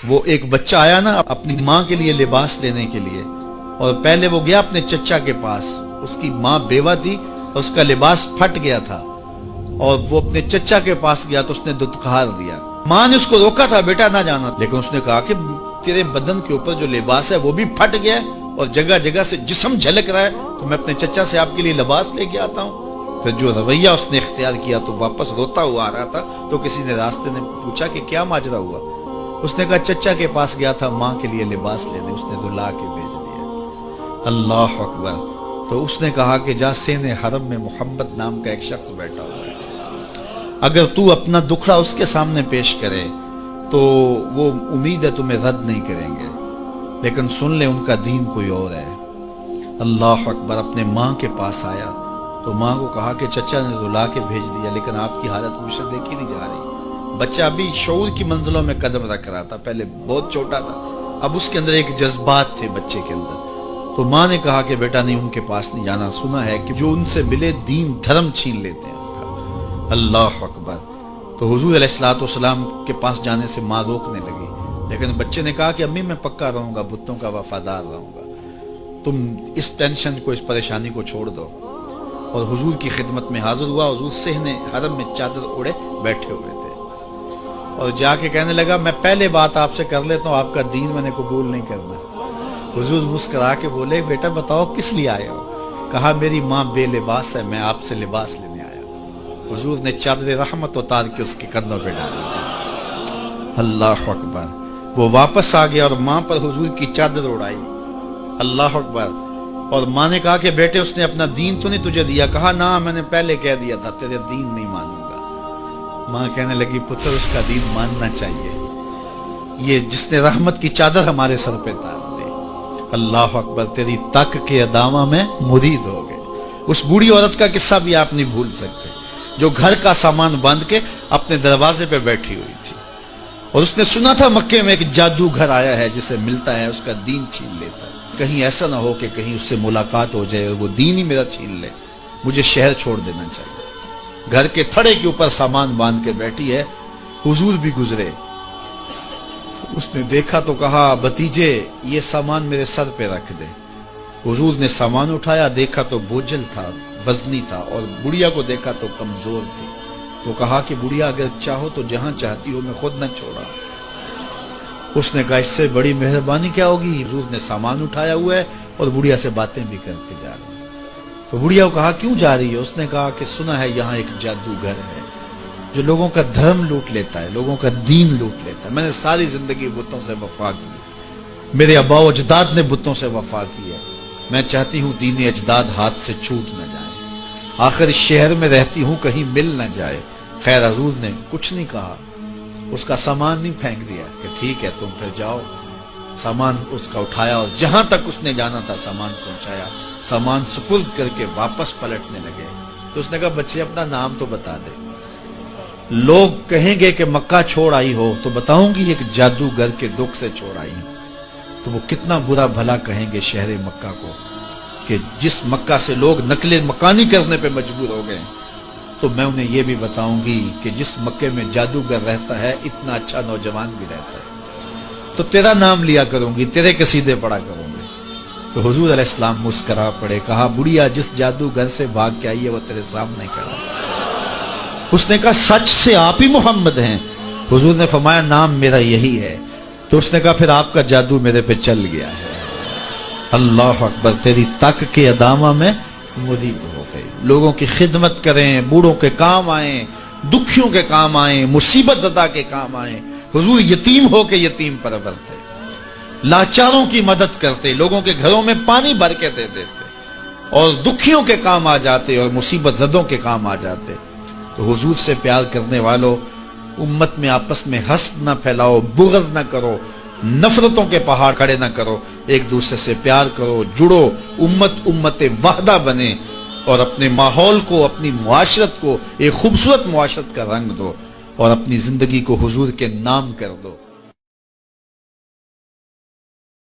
وہ ایک بچہ آیا نا اپنی ماں کے لیے لباس لینے کے لیے، اور پہلے وہ گیا اپنے چچا کے پاس، اس کی ماں بیوہ تھی اور اس کا لباس پھٹ گیا تھا، اور وہ اپنے چچا کے پاس گیا تو اس نے دتکار دیا۔ ماں نے اس کو روکا تھا بیٹا نہ جانا، لیکن اس نے کہا کہ تیرے بدن کے اوپر جو لباس ہے وہ بھی پھٹ گیا ہے اور جگہ جگہ سے جسم جھلک رہا ہے، تو میں اپنے چچا سے آپ کے لیے لباس لے کے آتا ہوں۔ پھر جو رویہ اس نے اختیار کیا تو واپس روتا ہوا آ رہا تھا، تو کسی نے راستے نے پوچھا کہ کیا ماجرا ہوا؟ اس نے کہا چچا کے پاس گیا تھا ماں کے لیے لباس لینے، اس نے تو لا کے بھیج دیا۔ اللہ اکبر۔ تو اس نے کہا کہ جا سین حرم میں محمد نام کا ایک شخص بیٹھا ہوا ہے، اگر تو اپنا دکھڑا اس کے سامنے پیش کرے تو وہ امید ہے تمہیں رد نہیں کریں گے، لیکن سن لے ان کا دین کوئی اور ہے۔ اللہ اکبر۔ اپنے ماں کے پاس آیا تو ماں کو کہا کہ چچا نے تو لا کے بھیج دیا، لیکن آپ کی حالت مجھ سے دیکھی نہیں جا رہی۔ بچہ ابھی شعور کی منزلوں میں قدم رکھ رہا تھا، پہلے بہت چھوٹا تھا، اب اس کے اندر ایک جذبات تھے بچے کے اندر۔ تو ماں نے کہا کہ بیٹا نہیں، ان کے پاس نہیں جانا، سنا ہے کہ جو ان سے ملے دین دھرم چھین لیتے ہیں اس کا۔ اللہ اکبر۔ تو حضور علیہ الصلوۃ والسلام کے پاس جانے سے ماں روکنے لگی، لیکن بچے نے کہا کہ امی میں پکا رہوں گا، بتوں کا وفادار رہوں گا، تم اس ٹینشن کو، اس پریشانی کو چھوڑ دو۔ اور حضور کی خدمت میں حاضر ہوا۔ حضور صحن حرم میں چادر اوڑے بیٹھے ہوئے تھے، اور جا کے کہنے لگا میں پہلے بات آپ سے کر لیتا ہوں، آپ کا دین میں نے قبول نہیں کرنا۔ حضور مسکرا کے بولے بیٹا بتاؤ کس لیے آئے ہو؟ کہا میری ماں بے لباس ہے، میں آپ سے لباس لینے آیا ہوں۔ حضور نے چادر رحمت اتار کے اس کے کندھوں پہ ڈال دیا۔ اللہ اکبر۔ وہ واپس آ گیا اور ماں پر حضور کی چادر اڑائی۔ اللہ اکبر۔ اور ماں نے کہا کہ بیٹے اس نے اپنا دین تو نہیں تجھے دیا؟ کہا نہ، میں نے پہلے کہہ دیا تھا تیرے دین نہیں مانوں گا۔ ماں کہنے لگی پتر اس کا دین ماننا چاہیے، یہ جس نے رحمت کی چادر ہمارے سر پہ ڈال دی۔ اللہ اکبر۔ تیری تک کے ادامہ میں مرید ہو گئے۔ اس بوڑھی عورت کا قصہ بھی آپ نہیں بھول سکتے، جو گھر کا سامان باندھ کے اپنے دروازے پہ بیٹھی ہوئی تھی، اور اس نے سنا تھا مکے میں ایک جادوگر آیا ہے جسے ملتا ہے اس کا دین چھین لیتا ہے، کہیں ایسا نہ ہو کہ کہیں اس سے ملاقات ہو جائے اور وہ دین ہی میرا چھین لے، مجھے شہر چھوڑ دینا چاہیے۔ گھر کے تھڑے کے اوپر سامان باندھ کے بیٹھی ہے، حضور بھی گزرے، اس نے دیکھا تو کہا بھتیجے یہ سامان میرے سر پہ رکھ دے۔ حضور نے سامان اٹھایا، دیکھا تو بوجھل تھا، وزنی تھا، اور بڑھیا کو دیکھا تو کمزور تھی، تو کہا کہ بڑھیا اگر چاہو تو جہاں چاہتی ہو میں خود نہ چھوڑا۔ اس نے کہا اس سے بڑی مہربانی کیا ہوگی؟ حضور نے سامان اٹھایا ہوا ہے اور بڑھیا سے باتیں بھی کرتے جا رہے ہیں۔ تو بڑھیا کو کہا کیوں جا رہی ہے؟ اس نے کہا کہ سنا ہے یہاں ایک جادوگر ہے جو لوگوں کا دھرم لوٹ لیتا ہے، لوگوں کا دین لوٹ لیتا ہے۔ میں نے ساری زندگی بتوں سے وفا کی، میرے آباء و اجداد نے بتوں سے وفا کی ہے، میں چاہتی ہوں دین اجداد ہاتھ سے چھوٹ نہ جائے، آخر اس شہر میں رہتی ہوں کہیں مل نہ جائے۔ خیر حضور نے کچھ نہیں کہا، اس کا سامان نہیں پھینک دیا کہ ٹھیک ہے تم پھر جاؤ۔ سامان اس کا اٹھایا اور جہاں تک اس نے جانا تھا سامان پہنچایا، سامان سپرد کر کے واپس پلٹنے لگے۔ تو اس نے کہا بچے اپنا نام تو بتا دے، لوگ کہیں گے کہ مکہ چھوڑ آئی ہو تو بتاؤں گی ایک جادوگر کے دکھ سے چھوڑ آئی ہوں، تو وہ کتنا برا بھلا کہیں گے شہر مکہ کو کہ جس مکہ سے لوگ نقل مکانی کرنے پہ مجبور ہو گئے، تو میں انہیں یہ بھی بتاؤں گی کہ جس مکے میں جادوگر رہتا ہے اتنا اچھا نوجوان بھی رہتا ہے، تو تیرا نام لیا کروں گی، تیرے قصیدے پڑھا کروں گی۔ تو حضور علیہ السلام مسکرا پڑے، کہا بڑھیا جس جادوگر سے بھاگ کے آئی ہے وہ تیرے سامنے کھڑا۔ اس نے کہا سچ سے آپ ہی محمد ہیں؟ حضور نے فرمایا نام میرا یہی ہے۔ تو اس نے کہا پھر آپ کا جادو میرے پہ چل گیا ہے۔ اللہ اکبر۔ تیری تک کے ادامہ میں مرید ہو گئی، لوگوں کی خدمت کریں، بوڑھوں کے کام آئیں، دکھیوں کے کام آئیں، مصیبت زدہ کے کام آئیں۔ حضور یتیم ہو کے یتیم پرور تھے، لاچاروں کی مدد کرتے، لوگوں کے گھروں میں پانی بھر کے دے دیتے، اور دکھیوں کے کام آ جاتے اور مصیبت زدوں کے کام آ جاتے۔ تو حضور سے پیار کرنے والوں، امت میں آپس میں حسد نہ پھیلاؤ، بغض نہ کرو، نفرتوں کے پہاڑ کھڑے نہ کرو، ایک دوسرے سے پیار کرو، جڑو، امت وحدہ بنے، اور اپنے ماحول کو، اپنی معاشرت کو ایک خوبصورت معاشرت کا رنگ دو، اور اپنی زندگی کو حضور کے نام کر دو۔